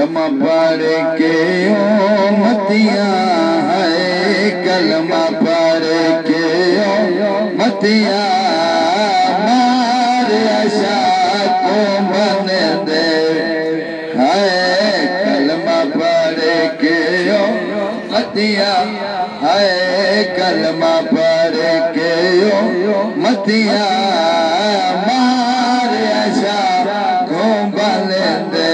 कलमा पढ़ के उम्मतियां है कलमा पढ़ के उम्मतियां मारे आशा को बन दे है कलमा पढ़ के उम्मतियां है कलमा पढ़ के उम्मतियां मारे आशा को बन दे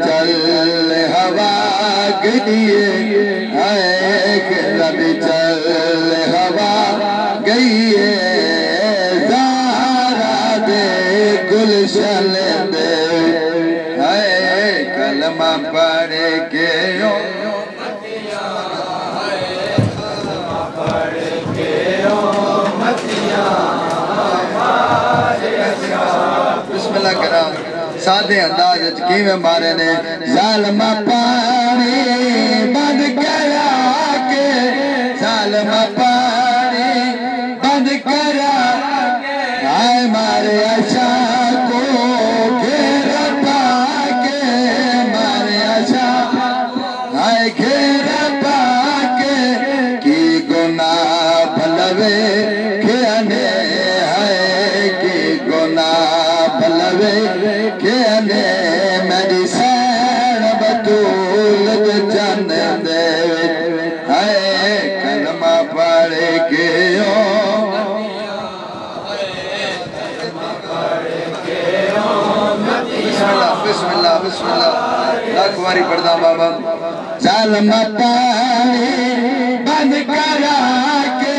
चल हवा गई चल हवा गई ज़ारा दे गुलशन दे कलमा पढ़ के बिस्मिल्लाह करा सादे अंदाज किवें मारे ने जालमा पानी बंद करा के जालमा पानी बंद करा आए मारे आशा को घेरा पाके मारे आशा आए घेरा पाके की गुनाह भलवे खेने है की गुनाह भलवे खेने मेरी सैन बतूल जन दे है कलमा पढ़ के बिस्मिल्लाह बिस्मिल्लाह लाख बारी पढ़दा बाबा जालमा पानी बंद करा के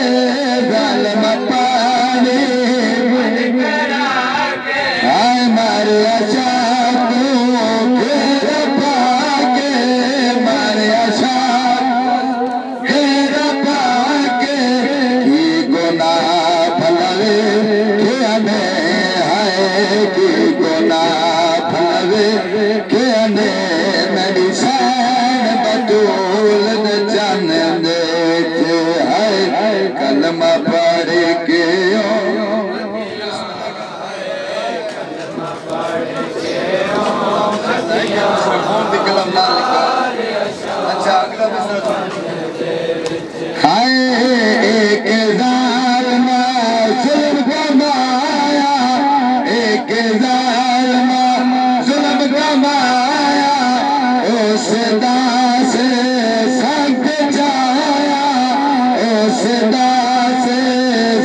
जालमा पानी बंद करा के आए मारे आशा को घेरा पाके मारे आशा घेरा पाके की गुनाह भलवे खेने है की गुनाह भलवे खेने मेरी सैन बतूल जन दे है कलमा पढ़ के कलम ना लिखा अच्छा अगला मिसरा खाए एक ज़ालिमा जुल्म कमाया एक ज़ालिमा जुल्म कमाया उस दास सख्त जाया उस दास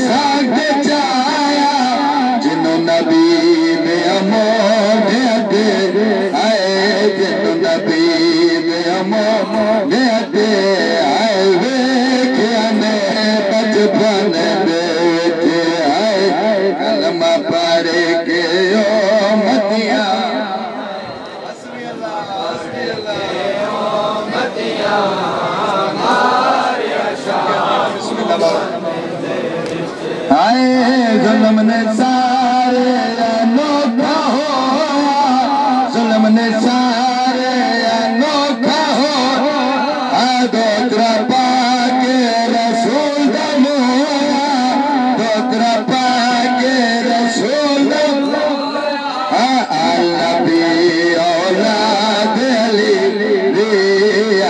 सख्त जाया जिन्हों नबी ने अमोद दे आए जिन्हों नबी ने अमोद दे आए वे खेने बचपन दे आए कलमा पढ़ के उम्मतियां आए जुल्म ने सारे अनोखा होया जुल्म ने सारे अनोखा होया दोतरा पाके रसूल दमोया दोतरा पाके रसूल दमोया अल्लाह भी औलाद अली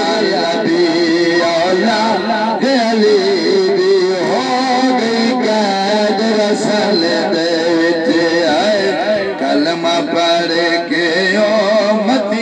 अल्लाह भी औलाद अली कलमा पढ़ के उम्मतियां